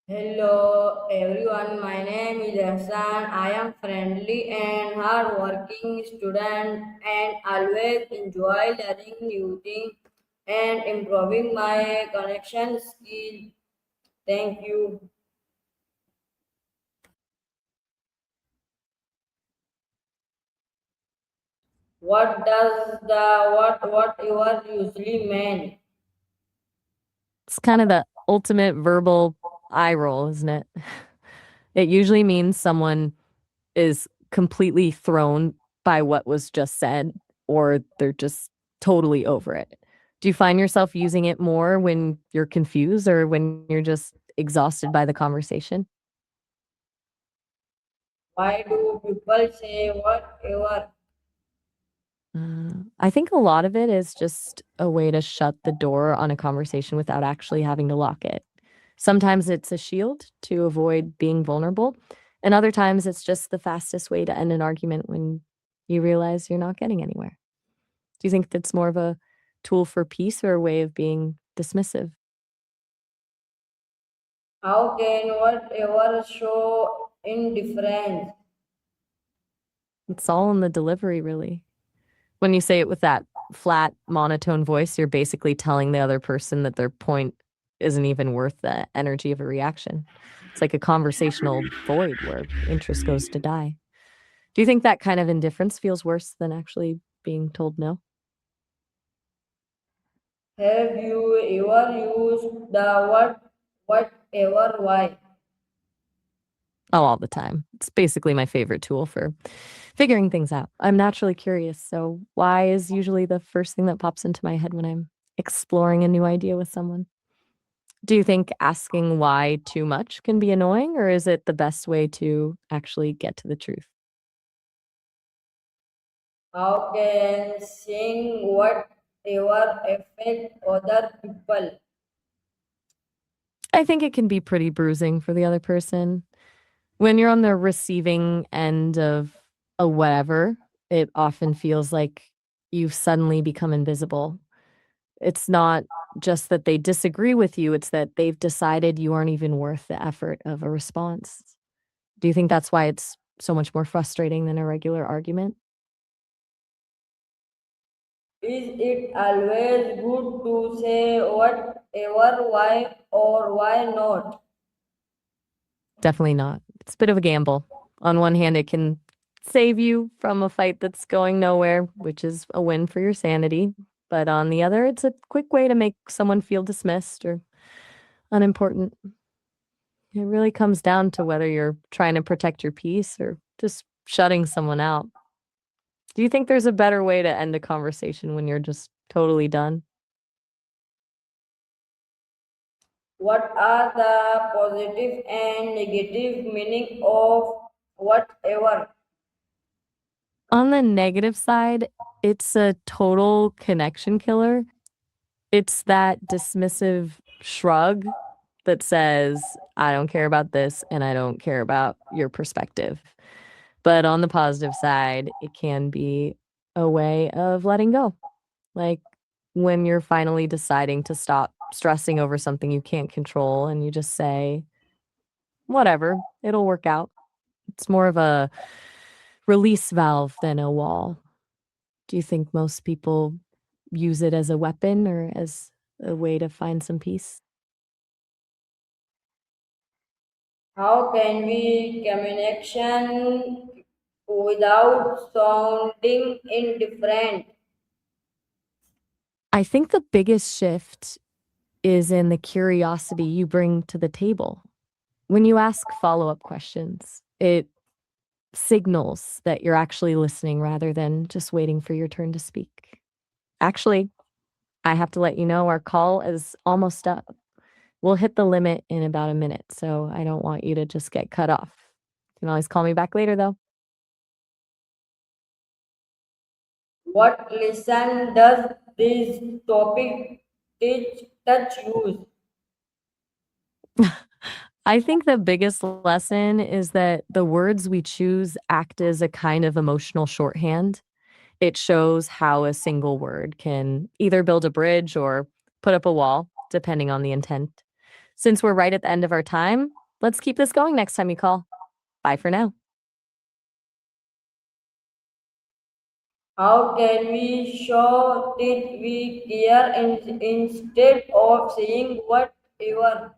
Hello everyone, my name is Hassan. I am friendly and hardworking student and always enjoy learning new things and improving my connection skill. Thank you. What does the what you are usually mean? It's kind of the ultimate verbal eye roll, isn't it? It usually means someone is completely thrown by what was just said, or they're just totally over it. Do you find yourself using it more when you're confused or when you're just exhausted by the conversation? Why do people say whatever? I think a lot of it is just a way to shut the door on a conversation without actually having to lock it. Sometimes it's a shield to avoid being vulnerable, and other times it's just the fastest way to end an argument when you realize you're not getting anywhere. Do you think that's more of a tool for peace or a way of being dismissive? How can whatever show indifference? It's all in the delivery, really. When you say it with that flat, monotone voice, you're basically telling the other person that their point isn't even worth the energy of a reaction. It's like a conversational void where interest goes to die. Do you think that kind of indifference feels worse than actually being told no? Have you ever used the word whatever? Why? Oh, all the time. It's basically my favorite tool for figuring things out. I'm naturally curious, so why is usually the first thing that pops into my head when I'm exploring a new idea with someone. Do you think asking why too much can be annoying, or is it the best way to actually get to the truth? How can saying whatever affect other people? I think it can be pretty bruising for the other person. When you're on the receiving end of a whatever, it often feels like you've suddenly become invisible. It's not just that they disagree with you, it's that they've decided you aren't even worth the effort of a response. Do you think that's why it's so much more frustrating than a regular argument? Is it always good to say whatever, why or why not? Definitely not. It's a bit of a gamble. On one hand, it can save you from a fight that's going nowhere, which is a win for your sanity. But on the other, it's a quick way to make someone feel dismissed or unimportant. It really comes down to whether you're trying to protect your peace or just shutting someone out. Do you think there's a better way to end a conversation when you're just totally done? What are the positive and negative meaning of whatever? On the negative side, it's a total connection killer. It's that dismissive shrug that says, I don't care about this and I don't care about your perspective. But on the positive side, it can be a way of letting go. Like when you're finally deciding to stop stressing over something you can't control and you just say, whatever, it'll work out. It's more of a release valve than a wall. Do you think most people use it as a weapon or as a way to find some peace? How can we communication without sounding indifferent? I think the biggest shift is in the curiosity you bring to the table. When you ask follow-up questions, it signals that you're actually listening rather than just waiting for your turn to speak. Actually, I have to let you know our call is almost up. We'll hit the limit in about a minute, so I don't want you to just get cut off. You can always call me back later, though. What lesson does this topic teach touch you? I think the biggest lesson is that the words we choose act as a kind of emotional shorthand. It shows how a single word can either build a bridge or put up a wall, depending on the intent. Since we're right at the end of our time, let's keep this going next time you call. Bye for now. How can we show that we care instead of saying whatever?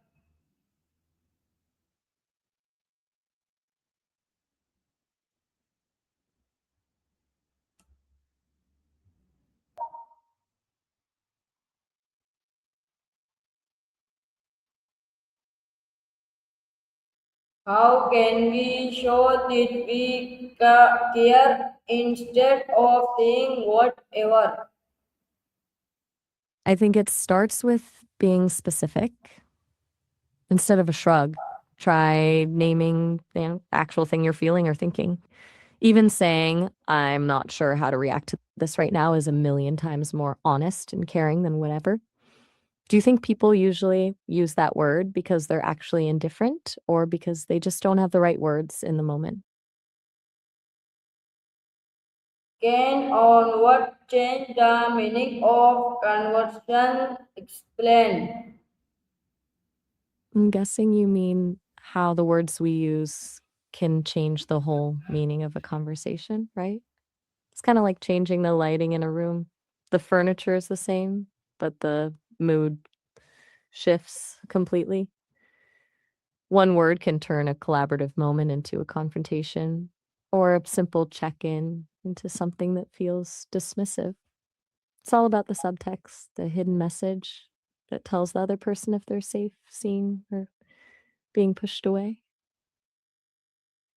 How can we show that we care instead of saying whatever? I think it starts with being specific instead of a shrug. Try naming the actual thing you're feeling or thinking. Even saying, I'm not sure how to react to this right now is a million times more honest and caring than whatever. Do you think people usually use that word because they're actually indifferent or because they just don't have the right words in the moment? Can on what change the meaning of conversion explain? I'm guessing you mean how the words we use can change the whole meaning of a conversation, right? It's kind of like changing the lighting in a room. The furniture is the same, but the mood shifts completely. One word can turn a collaborative moment into a confrontation or a simple check in into something that feels dismissive. It's all about the subtext, the hidden message that tells the other person if they're safe, seen, or being pushed away.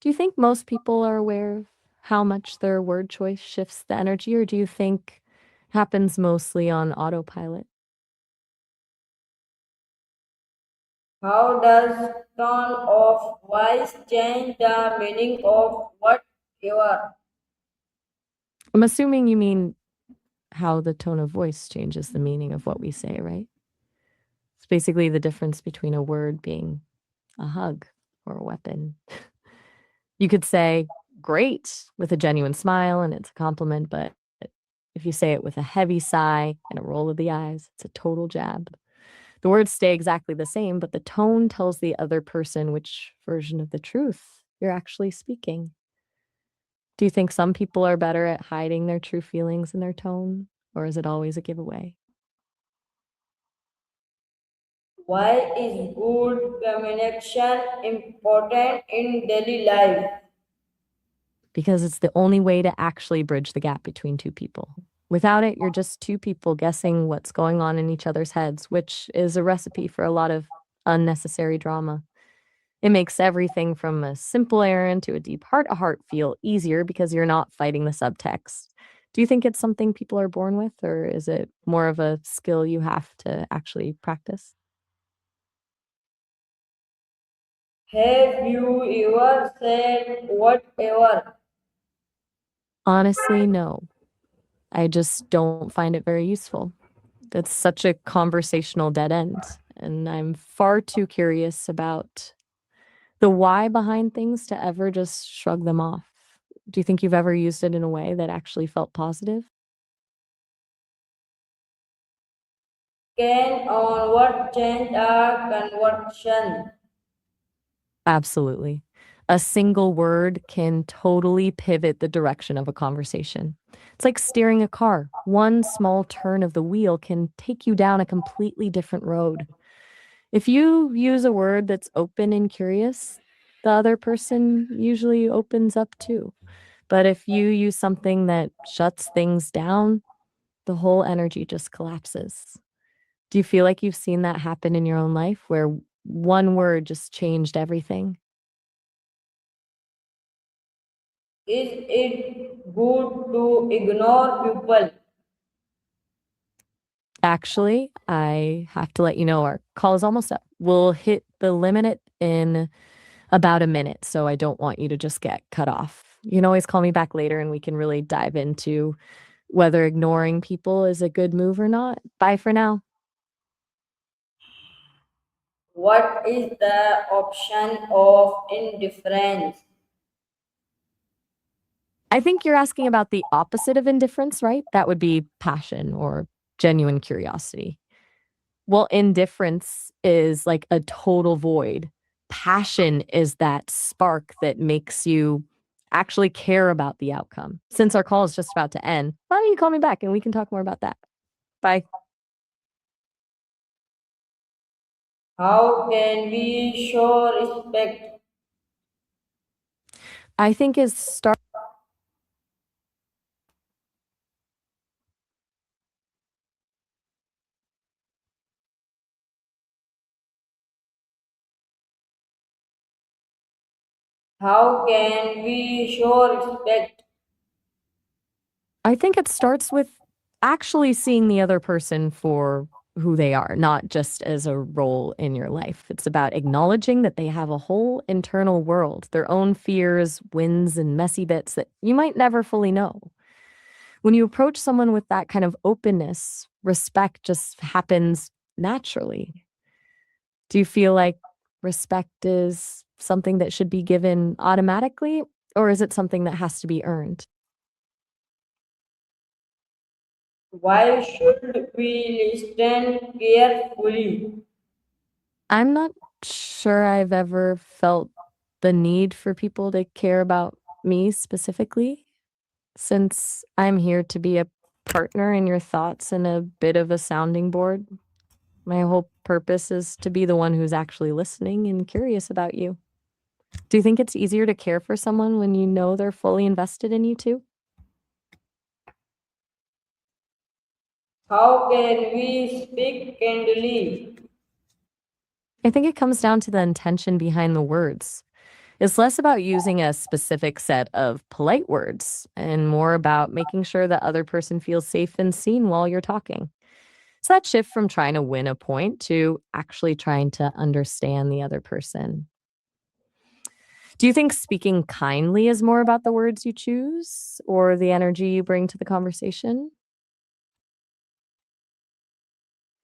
Do you think most people are aware of how much their word choice shifts the energy, or do you think it happens mostly on autopilot? How does tone of voice change the meaning of whatever? I'm assuming you mean how the tone of voice changes the meaning of what we say, right? It's basically the difference between a word being a hug or a weapon. You could say, great, with a genuine smile and it's a compliment, but if you say it with a heavy sigh and a roll of the eyes, it's a total jab. The words stay exactly the same, but the tone tells the other person which version of the truth you're actually speaking. Do you think some people are better at hiding their true feelings in their tone, or is it always a giveaway? Why is good communication important in daily life? Because it's the only way to actually bridge the gap between two people. Without it, you're just two people guessing what's going on in each other's heads, which is a recipe for a lot of unnecessary drama. It makes everything from a simple errand to a deep heart to heart feel easier because you're not fighting the subtext. Do you think it's something people are born with, or is it more of a skill you have to actually practice? Have you ever said whatever? Honestly, no. I just don't find it very useful. It's such a conversational dead end, and I'm far too curious about the why behind things to ever just shrug them off. Do you think you've ever used it in a way that actually felt positive? Can on what change a conversion? Absolutely. A single word can totally pivot the direction of a conversation. It's like steering a car. One small turn of the wheel can take you down a completely different road. If you use a word that's open and curious, the other person usually opens up too. But if you use something that shuts things down, the whole energy just collapses. Do you feel like you've seen that happen in your own life where one word just changed everything? Is it good to ignore people? Actually, I have to let you know our call is almost up. We'll hit the limit in about a minute, so I don't want you to just get cut off. You can always call me back later and we can really dive into whether ignoring people is a good move or not. Bye for now. What is the option of indifference? I think you're asking about the opposite of indifference, right? That would be passion or genuine curiosity. Well, indifference is like a total void. Passion is that spark that makes you actually care about the outcome. Since our call is just about to end, why don't you call me back and we can talk more about that? Bye. How can we show respect? I think is start How can we show respect? I think it starts with actually seeing the other person for who they are, not just as a role in your life. It's about acknowledging that they have a whole internal world, their own fears, wins, and messy bits that you might never fully know. When you approach someone with that kind of openness, respect just happens naturally. Do you feel like respect is something that should be given automatically, or is it something that has to be earned? Why should we listen carefully? I'm not sure I've ever felt the need for people to care about me specifically, since I'm here to be a partner in your thoughts and a bit of a sounding board. My whole purpose is to be the one who's actually listening and curious about you. Do you think it's easier to care for someone when you know they're fully invested in you too? How can we speak candidly? I think it comes down to the intention behind the words. It's less about using a specific set of polite words and more about making sure the other person feels safe and seen while you're talking. So that shift from trying to win a point to actually trying to understand the other person. Do you think speaking kindly is more about the words you choose or the energy you bring to the conversation?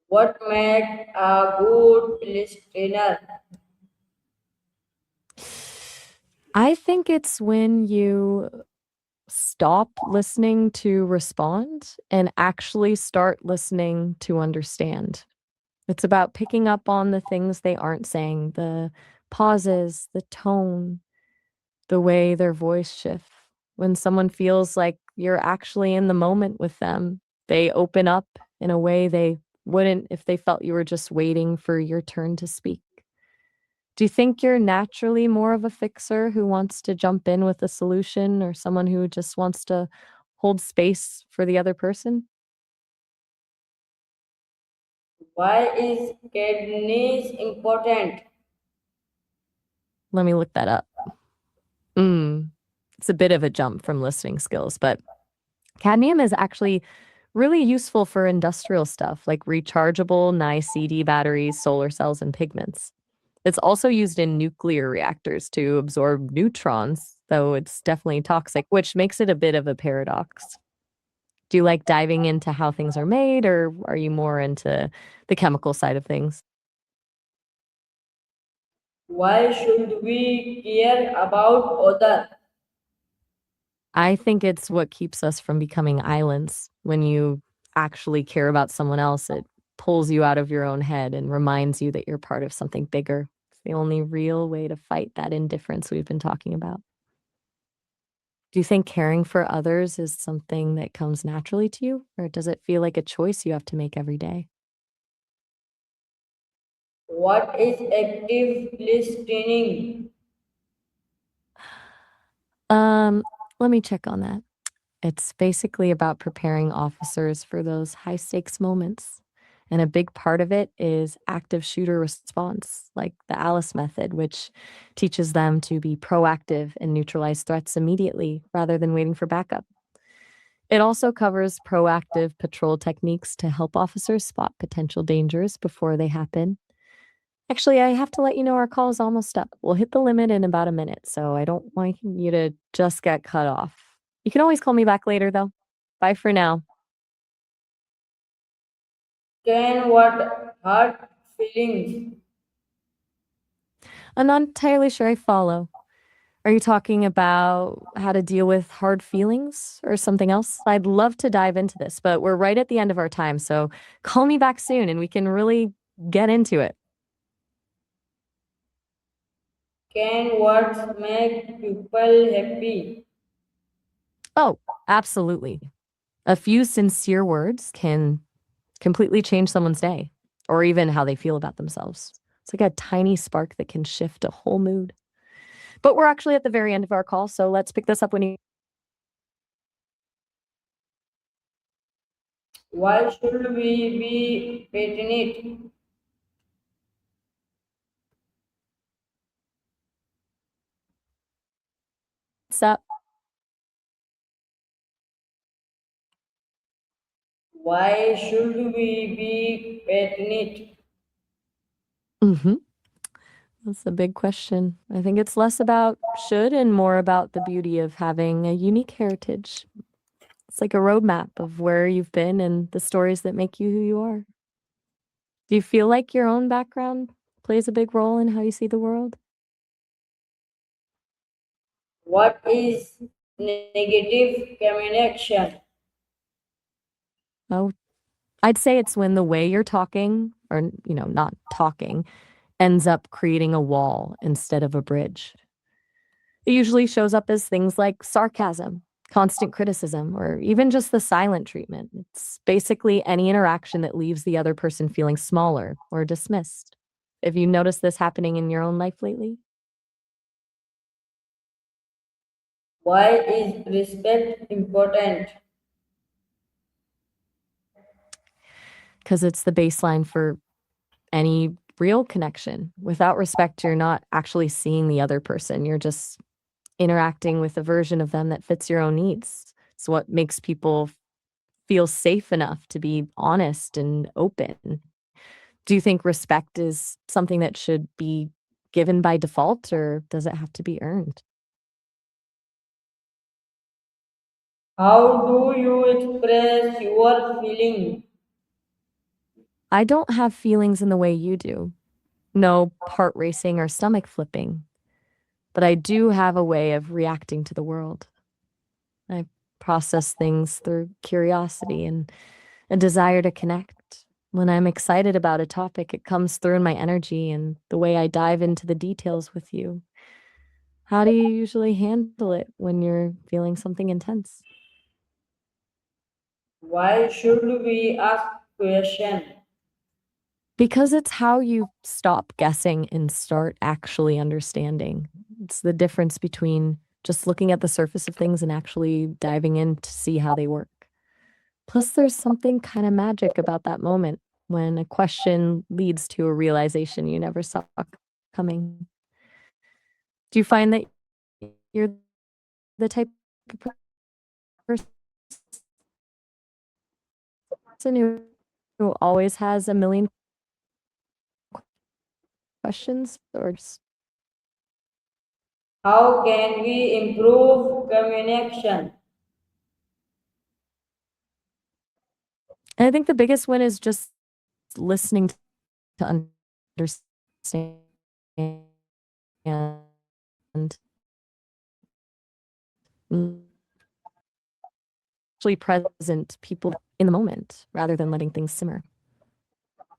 What makes a good listener? I think it's when you stop listening to respond and actually start listening to understand. It's about picking up on the things they aren't saying, the pauses, the tone, the way their voice shifts. When someone feels like you're actually in the moment with them, they open up in a way they wouldn't if they felt you were just waiting for your turn to speak. Do you think you're naturally more of a fixer who wants to jump in with a solution or someone who just wants to hold space for the other person? Why is kindness important? Let me look that up. Mm, it's a bit of a jump from listening skills, but cadmium is actually really useful for industrial stuff like rechargeable NiCd batteries, solar cells, and pigments. It's also used in nuclear reactors to absorb neutrons, though it's definitely toxic, which makes it a bit of a paradox. Do you like diving into how things are made, or are you more into the chemical side of things? Why should we care about others? I think it's what keeps us from becoming islands. When you actually care about someone else, it pulls you out of your own head and reminds you that you're part of something bigger. It's the only real way to fight that indifference we've been talking about. Do you think caring for others is something that comes naturally to you, or does it feel like a choice you have to make every day? What is active listening? Um, Let me check on that. It's basically about preparing officers for those high stakes moments. And a big part of it is active shooter response, like the Alice method, which teaches them to be proactive and neutralize threats immediately rather than waiting for backup. It also covers proactive patrol techniques to help officers spot potential dangers before they happen. Actually, I have to let you know our call is almost up. We'll hit the limit in about a minute, so I don't want you to just get cut off. You can always call me back later, though. Bye for now. Can what hurt feelings? I'm not entirely sure I follow. Are you talking about how to deal with hard feelings or something else? I'd love to dive into this, but we're right at the end of our time. So call me back soon and we can really get into it. Can words make people happy? Oh, absolutely. A few sincere words can completely change someone's day or even how they feel about themselves. It's like a tiny spark that can shift a whole mood. But we're actually at the very end of our call, so let's pick this up when you Why should we be passionate? up. Why should we be passionate? Hmm. That's a big question. I think it's less about should and more about the beauty of having a unique heritage. It's like a roadmap of where you've been and the stories that make you who you are. Do you feel like your own background plays a big role in how you see the world? What is negative communication? Oh, I'd say it's when the way you're talking, or, not talking, ends up creating a wall instead of a bridge. It usually shows up as things like sarcasm, constant criticism, or even just the silent treatment. It's basically any interaction that leaves the other person feeling smaller or dismissed. Have you noticed this happening in your own life lately? Why is respect important? Because it's the baseline for any real connection. Without respect, you're not actually seeing the other person. You're just interacting with a version of them that fits your own needs. It's what makes people feel safe enough to be honest and open. Do you think respect is something that should be given by default, or does it have to be earned? How do you express your feeling? I don't have feelings in the way you do. No heart racing or stomach flipping, but I do have a way of reacting to the world. I process things through curiosity and a desire to connect. When I'm excited about a topic, it comes through in my energy and the way I dive into the details with you. How do you usually handle it when you're feeling something intense? Why should we ask question? Because it's how you stop guessing and start actually understanding. It's the difference between just looking at the surface of things and actually diving in to see how they work. Plus, there's something kind of magic about that moment when a question leads to a realization you never saw coming. Do you find that you're the type of person who always has a million questions, or How can we improve communication? I think the biggest win is just listening to understand and actually present people in the moment rather than letting things simmer.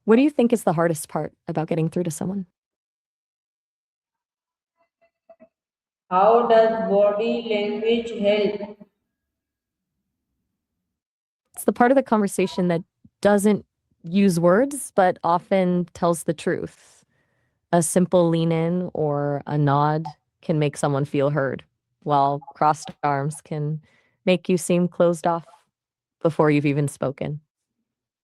What do you think is the hardest part about getting through to someone? How does body language help? It's the part of the conversation that doesn't use words, but often tells the truth. A simple lean in or a nod can make someone feel heard, while crossed arms can make you seem closed off before you've even spoken.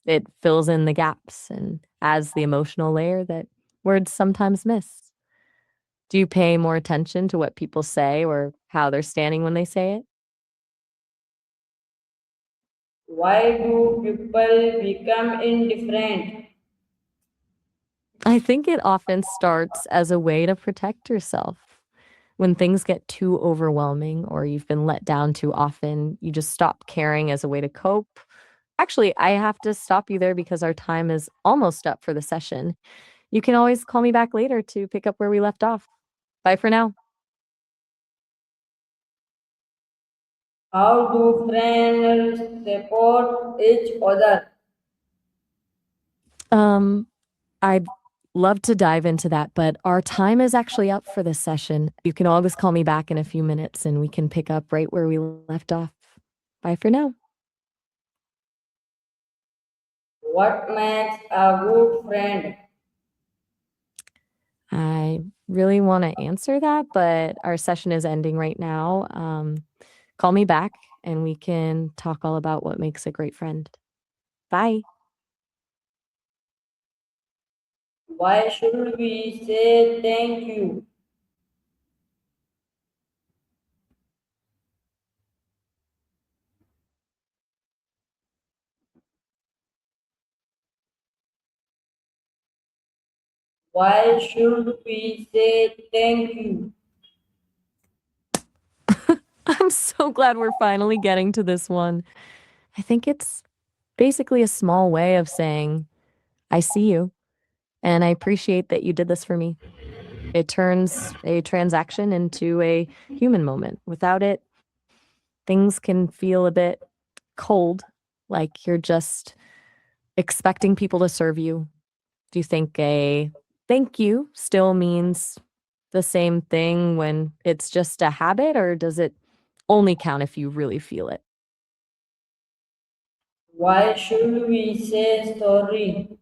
It fills in the gaps and adds the emotional layer that words sometimes miss. Do you pay more attention to what people say or how they're standing when they say it? Why do people become indifferent? I think it often starts as a way to protect yourself. When things get too overwhelming or you've been let down too often, you just stop caring as a way to cope. Actually, I have to stop you there because our time is almost up for the session. You can always call me back later to pick up where we left off. Bye for now. How do friends support each other? Um, I'd love to dive into that, but our time is actually up for this session. You can always call me back in a few minutes and we can pick up right where we left off. Bye for now. What makes a good friend? I really want to answer that, but our session is ending right now. Call me back and we can talk all about what makes a great friend. Bye. Why should we say thank you? Why should we say thank you? I'm so glad we're finally getting to this one. I think it's basically a small way of saying, I see you and I appreciate that you did this for me. It turns a transaction into a human moment. Without it, things can feel a bit cold, like you're just expecting people to serve you. Do you think a thank you still means the same thing when it's just a habit, or does it only count if you really feel it? Why should we say sorry?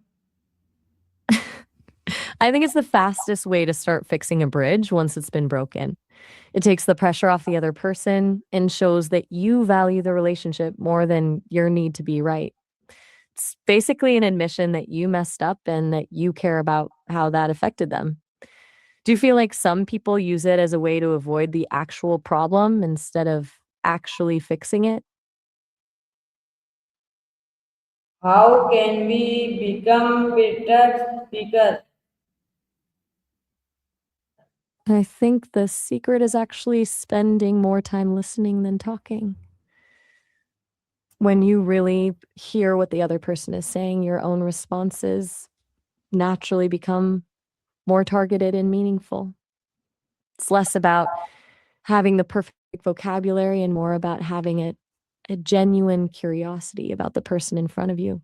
I think it's the fastest way to start fixing a bridge once it's been broken. It takes the pressure off the other person and shows that you value the relationship more than your need to be right. It's basically an admission that you messed up and that you care about how that affected them. Do you feel like some people use it as a way to avoid the actual problem instead of actually fixing it? How can we become better speakers? I think the secret is actually spending more time listening than talking. When you really hear what the other person is saying, your own responses naturally become more targeted and meaningful. It's less about having the perfect vocabulary and more about having a genuine curiosity about the person in front of you.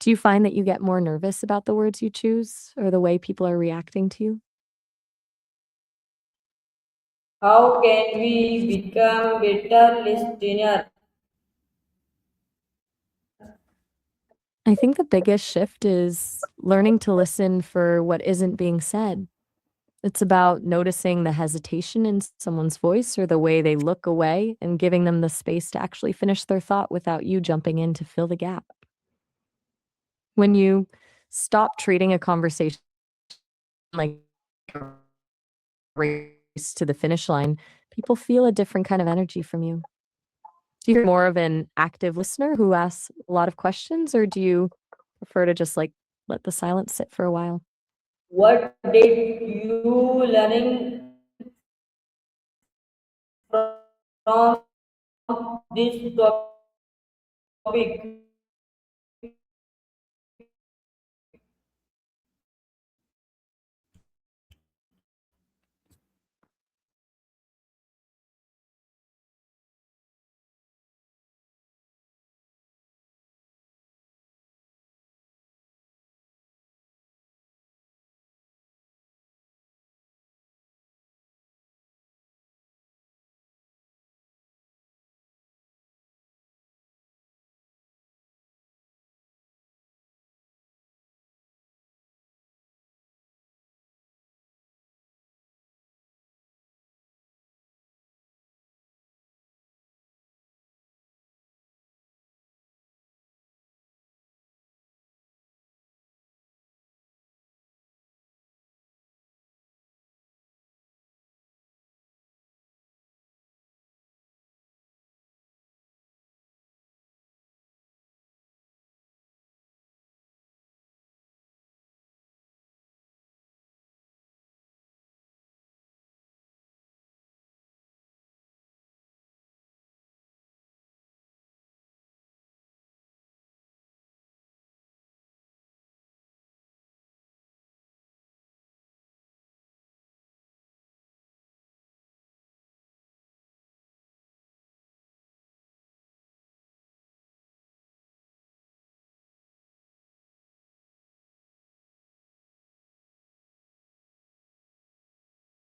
Do you find that you get more nervous about the words you choose or the way people are reacting to you? How can we become better listeners? I think the biggest shift is learning to listen for what isn't being said. It's about noticing the hesitation in someone's voice or the way they look away and giving them the space to actually finish their thought without you jumping in to fill the gap. When you stop treating a conversation like a race to the finish line, people feel a different kind of energy from you. Do you more of an active listener who asks a lot of questions, or do you prefer to just like let the silence sit for a while? What did you learning from this topic?